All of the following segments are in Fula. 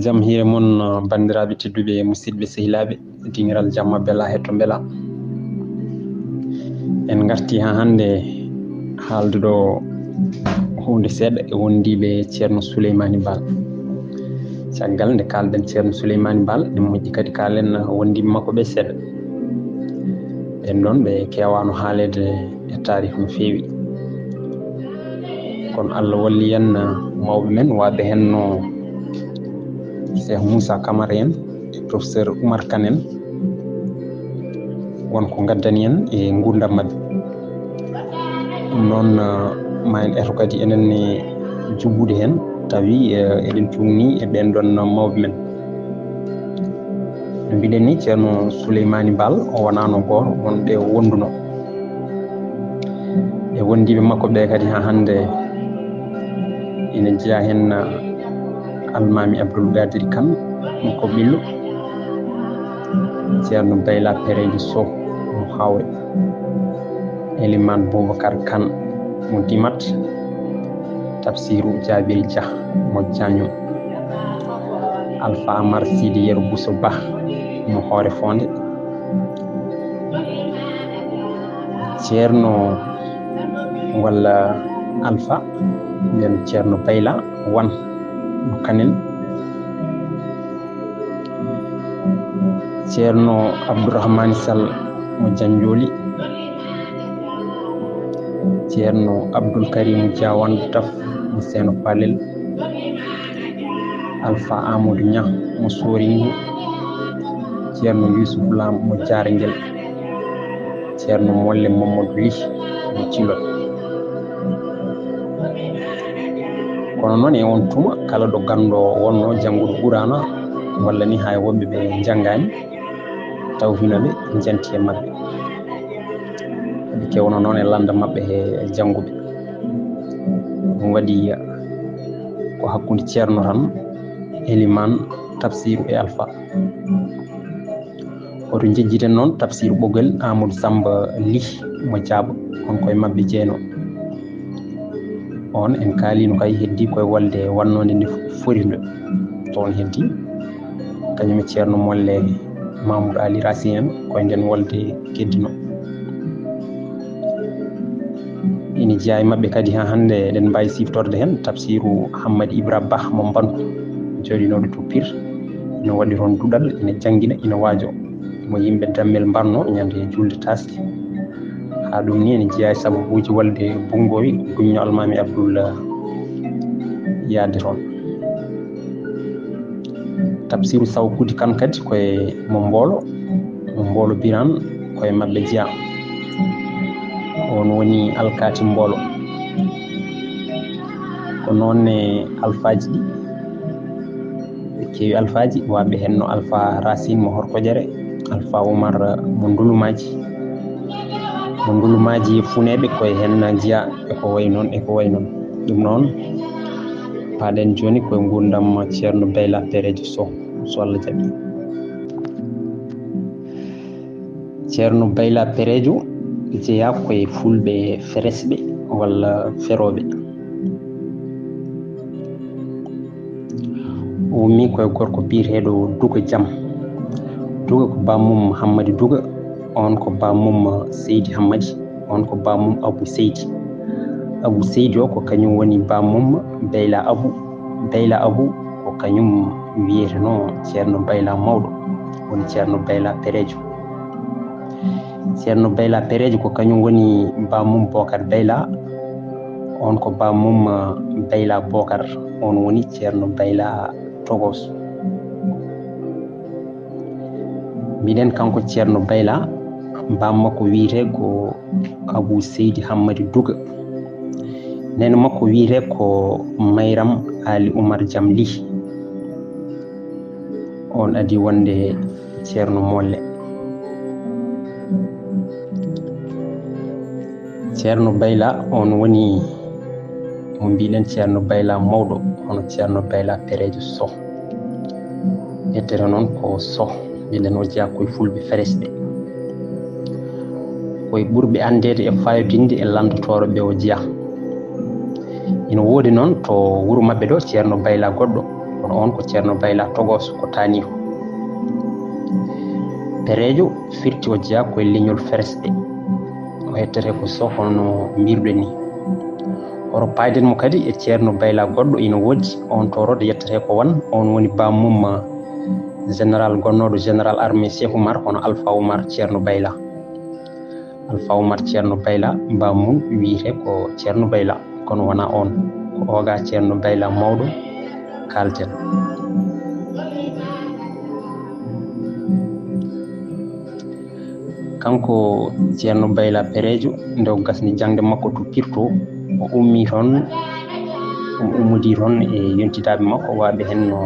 Jam hiire mon bandiraɓe tedduɓe musidɓe sehilaɓe dingiral jamma bela hetto bela en garti ha hande haalduɗo hunde seeɗa e wondiɓe ceerno Souleymany Baal. Caggal nde kalɗen ceerno Souleymany Baal en moƴƴi kadi kalen wondiɓe makko ɓe seeɗa. ɓen ɗon ɓe kewano haalede e tarih no fewi, kono Allah walli en mawɓe men waɓe henno Cheikh Moussa Camara en e professeur Oumar Kane en wonko gaddani en e gurdam mabɓe. ɗum noon ma en eto kadi enenne jubbude hen tawi eɗen cumni e ɓen ɗon mawɓe men. no mbiɗen ni ceerno Souleymany Baal o wonano goto wonɓe wonduno e wondiɓe makko ɓe kadi ha hande ene jeeya hen almami Abdoul Gadiri Kane ko ɓillo, ceerno Bayla Perejo Sow mo Hawre, Elimane Boubacar Kane mo Dimat, Tafsirou Jabiri Dia mo Diagno, Alpha Amar Sidi Yero Bousso Ba mo Hoore Fonde, ceerno walla Alpha nden ceerno Bayla Wan mo Kanel, ceerno Abdourahmane Sall mo Janjoli, ceerno Abdoul Karim Diawan Taf mo Seno Palel, Alpha Amadou Nia mo Soringo, ceerno Youssouf Lam mo Jarengel, ceerno Molle Mamadou Ly mo Thilot. kono noon e on tuma kala ɗo ganduɗo wonno jannguɗo ɓurana walla ni hay woɓɓe ɓe janggani taw hinoɓe janti e mabɓe, ɓe kewno noon e landa mabɓe e jannguɓe. ɗum waɗi ko hakkude ceerno tan Elimane, Tafsirou e Alpha. oto jejjiten noon Tafsirou ɓoggol Amadou Samba Ly mo Diaba on koye mabɓe jeeno. on en kaalino kay heddi koye wolde wannode nde forindo toon heddi kañum e ceerno Molle Mamoudou Ali Racine en koye nden wolde keddino. ina jeeya e mabɓe kadi ha hande eɗen mbawi siftorde hen Tafsirou Hammady Ibra Ba mo Bantu joɗinoɗo to Pire, ina waɗi toon Duɗal, ina janggina, ina waajo mo yimɓe dammel mbarno ñande julde taske. ha ɗum ni ene jeeya e sababuji walde bungowi guñño almami Abdoul yaade toon. Tafsirou Saw Kudi Kane kadi koye mo Mbolo Birane koye mabɓe jeeya, on woni alkati Mbolo. ko noonne alphaji ɗi ɓe kewi alphaji waɓe henno Alpha Racine mo Horkodiere, Alpha Oumar mo Ndulumaji, mo Ndulumaji Funeɓe koye hen jeeya eko way noon ɗum noon paɗen joni koye gurdam ceerno Bayla Perejo Sow so Allah jaaɓi. ceerno Bayla Perejo jeeya koye fulɓe feresɓe walla feroɓe. o ummi koye gorko biyeteɗo Duga Jam. Duga ko bamum Hammadou Duga, on ko bamum Seydi Hammadi, on ko bamum Abou Seydi. Abou Seydi o ko kañum woni bamum Bayla Abou. Bayla Abou ko kañum wiyeteno ceerno Bayla mawɗo woni ceerno Bayla Perejo. ceerno Bayla Perejo ko kañum woni bamum Bocar Bayla, on ko bamum Bayla Bocar, on woni ceerno Bayla Togos. minen kanko ceerno Bayla bam makko wiyete ko Abou Seydi Hammady Duga, nene makko wiyete ko Mayram Ali Oumar Jam Ly, on adi wonde ceerno Molle. ceerno Bayla on woni mo mbiɗen ceerno Bayla mawɗo, hono ceerno Bayla Perejo Sow. yettere noon ko Sow mbiɗen o jeeya koye fulɓe feresɓe, koye ɓurɓe andede e fayodinde e landotoro ɓe o jeeya. ina woodi noon to wuro mabɓe ɗo ceerno Bayla goɗɗo ɗo kono on ko ceerno bayla togos ko taani ko perejo firti o jeya koye leñol feresɓe o hettete ko so hono mbirɗen ni oro payden mo kadi e ceerno bayla goɗɗo ina woodi on torode yettete ko wan on woni bammum général gonnoɗo général armé Cheikh Oumar hono Alpha Oumar ceerno bayla Alpha Oumar ceerno bayla bammum wiyete ko ceerno bayla kono wona on ko oga ceerno bayla mawɗo kalten kanko ceerno bayla perejo nde o gasni jangde makko to pirto o ummi toon omo ummodi toon e yontidaɓe makko waɓe hen no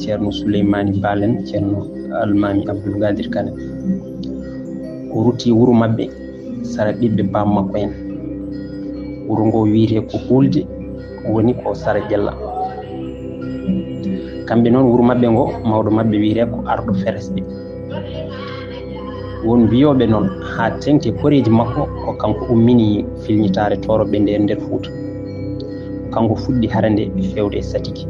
ceerno Souleymani Balen ceerno Almami Abdoulgadir Kane o rutti wuro mabɓe sara ɓiɓɓe bam makko en wuro ngo wiyete ko hulde woni ko sara ƴella kamɓe noon wuro mabɓe ngo mawɗo mabɓe wiyete ko arɗo feresɓe won wiyoɓe noon ha tengti koreji makko ko kanko ummini filñitare toroɓe nde nder Fuuta kanko fuɗɗi harande fewde e Satiki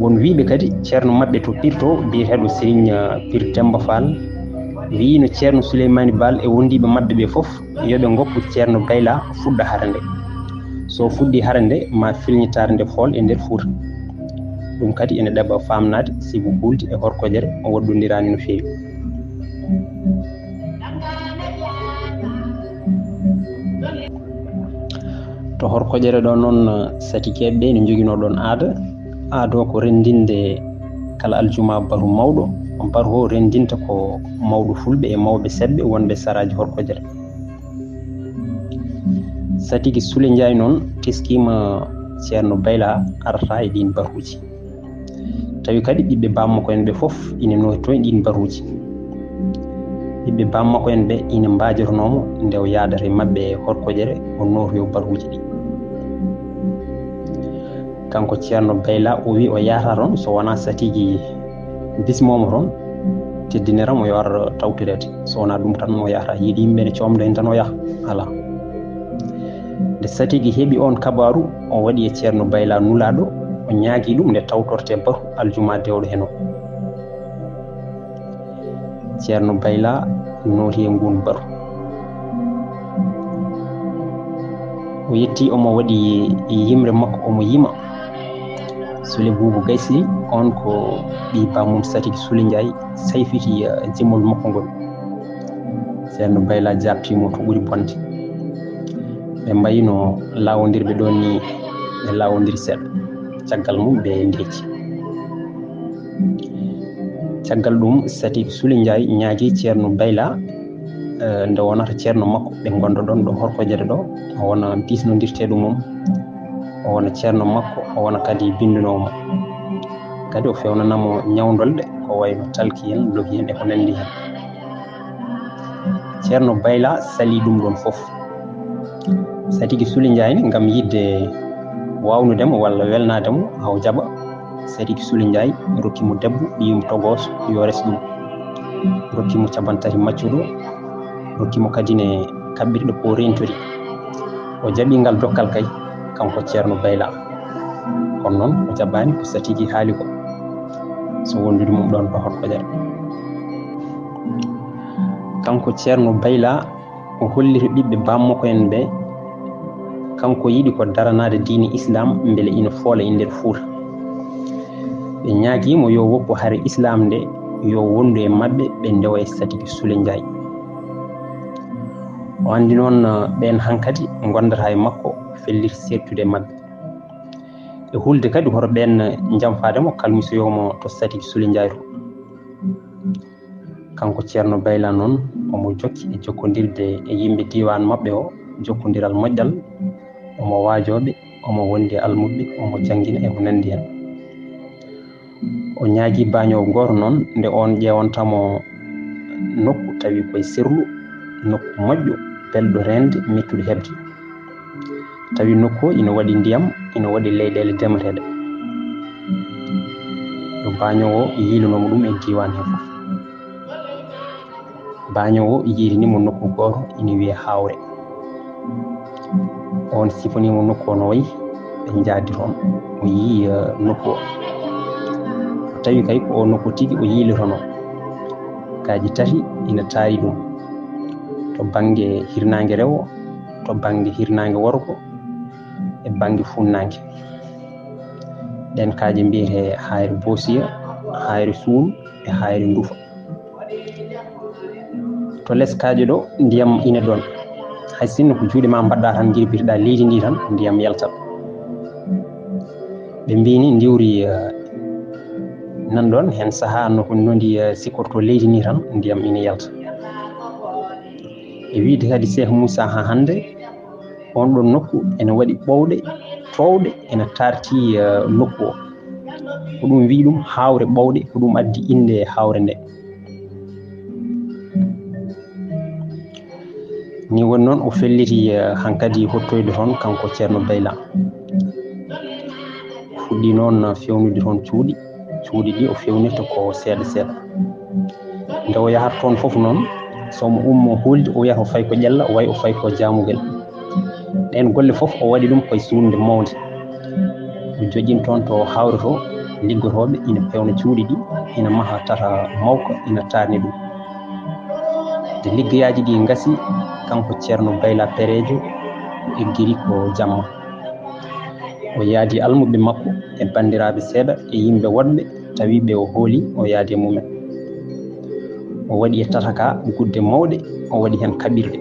won wiɓe kadi ceerno mabɓe to pirto biyeteɗo Serigne Pir Demba Fall wino ceerno Souleymani Bal e wondiɓe mabɓe ɓe foof yoɓe goppu ceerno bayla fuɗɗa harande so fuɗɗi harande ma filñitare nde fool e nder Fuuta ɗum kadi ene ɗeɓa famnade sibu hulde e horkojere o woɗɗodirani no fewi to horkojere ɗo noon satikeɓe ne joguino ɗon aada ko rendinde kala aljuma baru mawɗo baru o rendinta ko mawɗo fulɓe e mawɓe seɓɓe wonɓe saraji horkojere Satiki Sule Njaay noon teskima ceerno bayla arata e ɗin baruji tawi kadi ɓiɓɓe bammakko en ɓe foof ina noti toon ɗin baruji ɓiɓɓe bammakko en ɓe ina mbajoronomo nde o yadata e mabɓe e horkojere o notoyo baruji ɗi kanko ceerno bayla o wi o yahata toon so wona Satiki bismomo toon teddiniramo yo ar tawtirede so wona ɗum tan o yahata yiiɗi yimɓe ne comdo hen tan o yaha ala nde Satiki heeɓi on kabaru o waɗi e ceerno bayla nulaɗo o ñaagui ɗum nde tawtorte baru aljuma dewɗo hen o ceerno bayla nooti e ngun baru o yetti omo waɗi yimre makko omo yima Sule Boubou Gaysli on ko ɓi bamum Satiki Sule Ndiaye sayfiti jimol makko ngol ceerno bayla jaɓtimo to ɓuuri bonde ɓe mbayino lawodirɓe ɗo ni ɓe lawodiri seeɗa caggal mum ɓe ndecci caggal ɗum Satiki Sule Ndiaye ñaagui ceerno bayla nde wonata ceerno makko ɓe gondo ɗon ɗo horkojere ɗo o wona bisnodirteɗo mum o wona ceerno makko o wona kadi bindunomo kadi o fewnanamo ñawdolɗe ko wayno talki en logi en e ko nandi hen ceerno bayla sali ɗum ɗon foof Satiki Sule Ndiaye ne gam yidde wawnudemo walla welnademo haw jaɓa Satiki Sule Ndiaye rokkimo debbo ɓiyum togos yo res ɗum rokkimo cabantati maccuɗo rokkimo kadi ne kaɓɓirɗe ko rentori o jaɓi ngal dokkal kay kanko ceerno bayla kono noon o jaɓani ko Satiki haali ko so wondude mum ɗon ɗo horkojere kanko ceerno bayla o holliri ɓiɓɓe bammakko en ɓe kanko yiɗi ko daranade diine islam beele ina foola e nder Fuuta ɓe ñaaguimo yo woppu haare islam nde yo wondu e mabɓe ɓe ndewa e Satiki Sule Ndiaye o andi noon ɓen hankkadi gondata e makko fellir sertude e mabɓe e hulde kadi hoto ɓen jamfademo kalmisoyomo to Satiki Sule Ndiaye to kanko ceerno bayla noon omo jokki e jokkodirde e yimɓe diiwaan mabɓe o jokkodiral moƴƴal omo waajoɓe omo wondi e almuɓe omo janggina e ko nandi hen o ñaagui bañowo goto noon nde on ƴewontamo nokku tawi koye sirlu nokku moƴƴo belɗo rende mettude hebde tawi nokku o ina waɗi ndiyam ina waɗi leyɗele demateɗe yo bañowo yiilonomo ɗum e diwan he foof bañowo yiirinimo nokku goto ina wiye Hawre on sifanimo nokku o no wayi ɓe jaadi toon o yii nokku o tawi kay ko o nokku tigi o yiilitono kaaji tati ina taari ɗum to bannge hirnaange rewo to bannge hirnaange worko e bannge funnaange ɗen kaaji mbiyete hayre boosiya hayre suunu e hayre ndufa to les kaaje ɗo ndiyam ina ɗon hay sinno ko juuɗe ma mbaɗɗa tan jirbitiɗa leydi ndi tan ndiyam yaltat ɓe mbini ndiwri nan ɗon hen saaha noko nondi sikkorto leydi ni tan ndiyam ina yalta e wiide kadi Cheikh Moussa ha hande on ɗon nokku ene waɗi ɓowɗe towɗe ene tarti nokku o ko ɗum wi ɗum hawre ɓowɗe ko ɗum addi inde hawre nde ni woni noon o felliti hankadi hottoyde toon kanko ceerno Bayla fuɗɗi noon fewnude toon cuuɗi ɗi o fewnirta ko seeɗa seeɗa nde o yahata toon fof noon somo ummo hulde o wiya o fay ko ƴella o way o fay ko jaamugel ɗen golle fof o waɗi ɗum koye suunde mawde o joƴin toon to hawre to liggotoɓe ina pewna cuuɗi ɗi ina maha tata mawka ina tarni ɗum nde liggoyaji ɗi gasi kanko ceerno Bayla Péréjo o eggiri ko jamma o yaadi almuɓe makko e bandiraɓe seeɗa e yimɓe woɗɓe tawiɓe o hooli o yaadi e mumen o waɗi e tataka gudde mawɗe o waɗi hen kaɓirɗe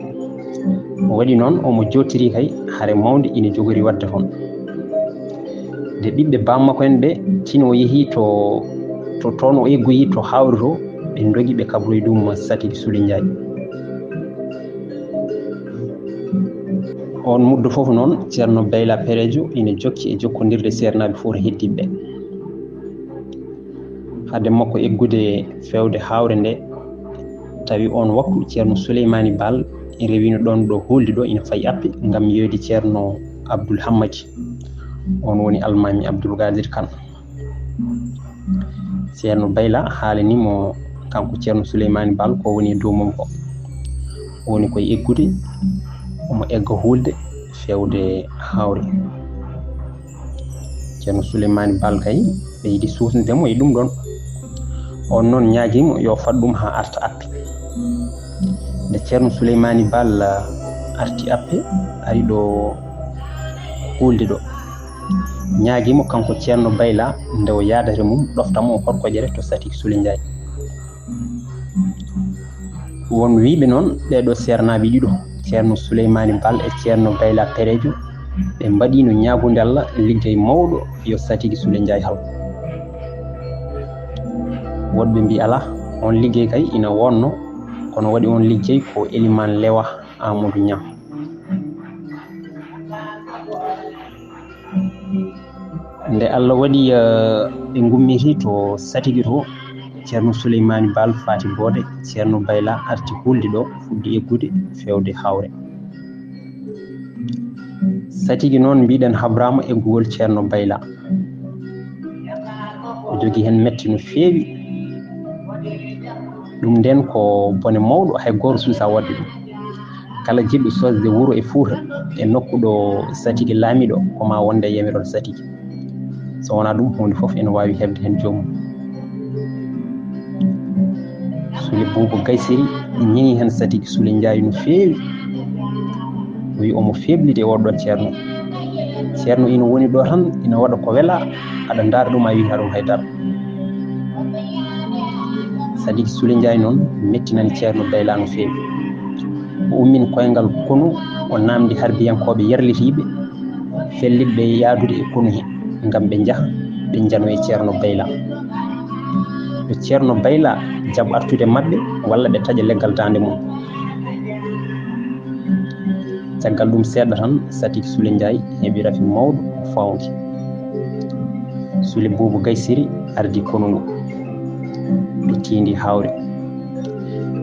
o waɗi noon omo jottiri kay haare mawde ina jogori wadde toon nde ɓiɓɓe bammakko en ɓe tino o yeehi to toon o eggoyi to hawre to ɓe dogi ɓe kabroy ɗum Satigi Sule Njaay on muddo fof noon ceerno Bayla Péréjo ina jokki e jokkodirde sernaɓe fof to heddiɓe hade makko eggude fewde hawre nde tawi on waktu ceerno Souleymani Baal rewino ɗon ɗo hulde ɗo ina fayi appe ngam yoyde ceerno Abdoul Hammadi on woni almami Abdoul Gadir Kane ceerno Bayla haalanimo kanko ceerno Souleymani Baal ko woni dow mum ko woni koye eggude omo egga hulde fewde hawre ceerno Souleymani Baal kay ɓe yiɗi susnidemo e ɗum ɗon on noon ñaaguimo yo fat ɗum ha arta appe nde ceerno Souleymani Baal arti appe ari ɗo hulde ɗo ñaaguimo kanko ceerno Bayla nde o yaadata mum ɗoftamo horkoƴere to Satigi Sule Njaay won wiɓe noon ɓeɗo sernaɓe ɗiɗo ceerno Souleymani Baal e ceerno Bayla Péréjo ɓe mbaɗino ñaagude Allah liggey mawɗo yo Satigi Sule Njaay hal woɗɓe mbi ala on liggey kay ina wonno kono waɗi on liggey ko Eliman Lewa Amadou Niang nde Allah waɗi ɓe gummiti to Satigi to ceerno Souleymani Baal faati boode ceerno Bayla arti hulde ɗo fuɗɗi eggude fewde hawre Satigi noon mbiɗen habrama eggugol ceerno Bayla o jogi hen metti no feewi ɗum nden ko bone mawɗo hay goto suusa wadde ɗum kala jiɗɗo sosde wuuro e Fuuta e nokku ɗo Satigi laamiɗo koma wonde yamirol Satigi so wona ɗum hunde foof ene wawi hebde hen joomum Sule Boubo Gaysiri ñini hen Satigi Sule Njaay no feewi wi omo feblide e oɗo ceerno ina woni ɗo tan ina waɗa ko wela aɗa ndaara ɗum a wiyata ɗum haydara Satigi Sule Njaay noon mettinani ceerno Bayla no feewi o ummin koyngal konu o namdi harbiyankoɓe yerlitiɓe fellitɓe yaadude e konu he ngam ɓe jaha ɓe jano e ceerno Bayla yo ceerno Bayla jaɓ artude maɓɓe walla ɓe taƴa leggal dande mum caggal ɗum seeɗa tan Satigi Sule Njaay heɓi rafi mawɗo fawdi Sule Boubo Gaysiri ardi konu ngu ɓe tindi hawre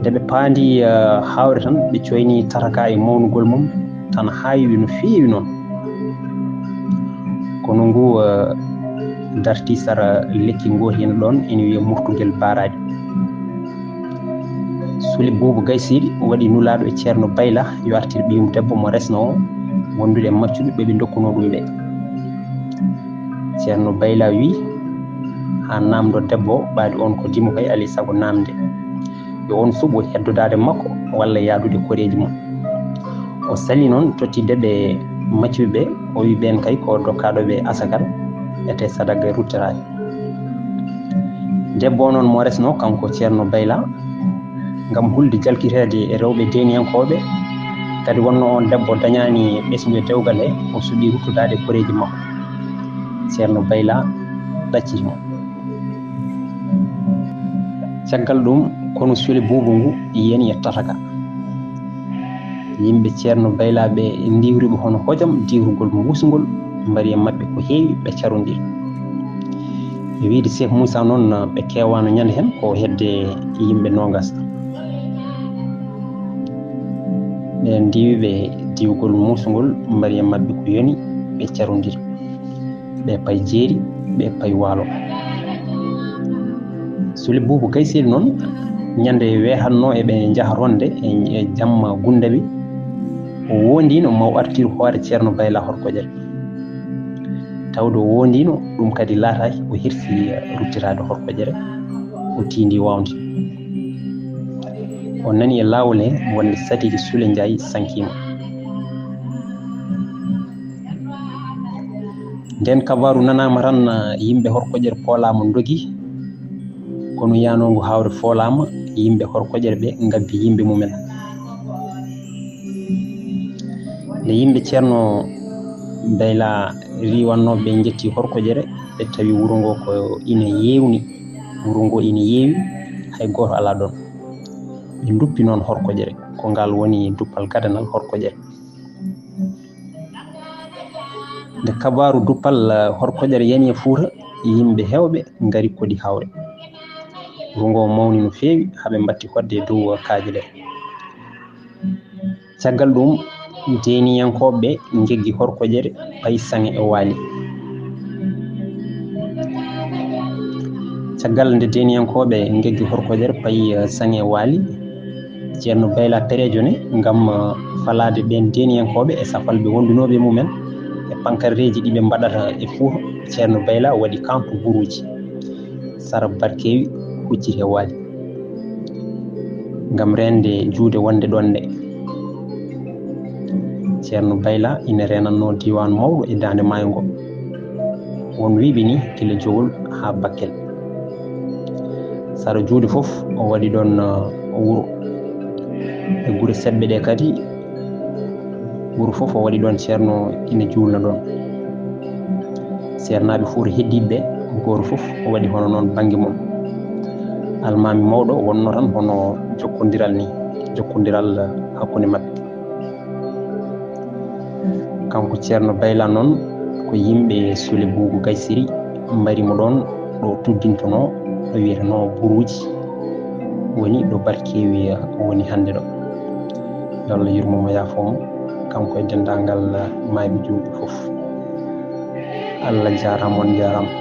nde ɓe paandi hawre tan ɓe coyni tataka e mawnugol mum tan haawi no feewi noon kono ngu darti sara lekki ngoti hen ɗon ene wiya murtugel baraji Sule Boubo Gaysiri waɗi nulaɗo e ceerno Bayla yo artir ɓiyum debbo mo resno o wondude e maccuɓe ɓeɓe dokkuno ɗum ɓe ceerno bayla wi ha namdo debbo ɓaadi on ko dimo kay ali sago namde yo on suɓo heddodaade makko walla yaadude koreji mum o sali noon tottidde ɓe maccuɓe ɓe o wi ɓen kay ko dokkaɗo ɓe asakal ete sadaga e ruttorade debbo noon mo resno kanko ceerno bayla ngam hulde jalkitede e rewɓe deniyankoɓe kadi wonno on debbo dañani ɓesgude dewgal he o suuɓi ruttudade koreji makko ceerno bayla ɗaccitimo caggal ɗum kono suule buubu ngu yen yettata ka yimɓe ceerno baylaɓe ndiwriɓe hono hojam diwrugol mbusgol mbari e maɓɓe ko heewi ɓe carondiri e wiide Cheikh Moussa noon ɓe kewano ñande hen ko hedde yimɓe nogas ɓe ndiwiɓe diwgol musgol mbari e maɓɓe ko yoni ɓe carondiri ɓe pay jeeri ɓe pay waalo suule buubu gaysel noon ñande wehanno eɓe jaaha ronde e jamma gundaɓe o wondino maw artir hoore ceerno bayla horkojere tawde o wondino ɗum kadi laataki o hirsi ruttirade horkojere o tindi wawde o nani e laawol he wonde satiji suule Njaay sankima nden kabaru nanama tan yimɓe horkojere poolama dogi kono yanongu hawre foolama yimɓe horkojere ɓe ngabbi yimɓe mumen nde yimɓe ceerno bayla riwannoɓe ɓe jetti horkojere ɓe tawi wuro ngo ko ina yewni wuro ngo ina yeewi hay goto ala ɗon ɓe duppi noon horkojere ko ngal woni duppal gadanal horkojere nde kabaru duppal horkojere yani e Fuuta yimɓe hewɓe ngari kodi hawre wuro ngo mawni no feewi haɓe mbatti hodde e dow kaaje ɗe caggal ɗum deniyankoɓe jeggi horkojere pay sange e waali caggal nde deniyankoɓe jeggi horkojere pay sange e waali ceerno bayla perejo ne ngam falade ɓen deniyankoɓe e safalɓe wondunoɓe mumen e pankarreji ɗiɓe mbaɗata e Fuuta ceerno bayla waɗi kantu buruji sara barkewi huccite waali ngam rende juude wonde ɗon nde ceerno bayla ina renanno diiwaan mawɗo e dande maayo ngo won wiɓe ni gila jogol ha Bakkel sara juude fof o waɗi ɗon wuro e gure seɓɓe ɗe kadi wuro fof o waɗi ɗon ceerno ina juulna ɗon ceernaɓe Fuuta heddiɓe goto fof o waɗi hono noon banggue mum almami mawɗo wonno tan hono jokkodiral ni jokkodiral hakkude maɓɓe kanko ceerno bayla noon ko yimɓe suule buubu gaysiri mbarimo ɗon ɗo tuddintono ɗo wiyeteno buruji woni ɗo barkewi woni hande ɗo yo Allah yurmomo yaafomo kanko e dendagal mayɓe juuɓe fof Allah jarama on jarama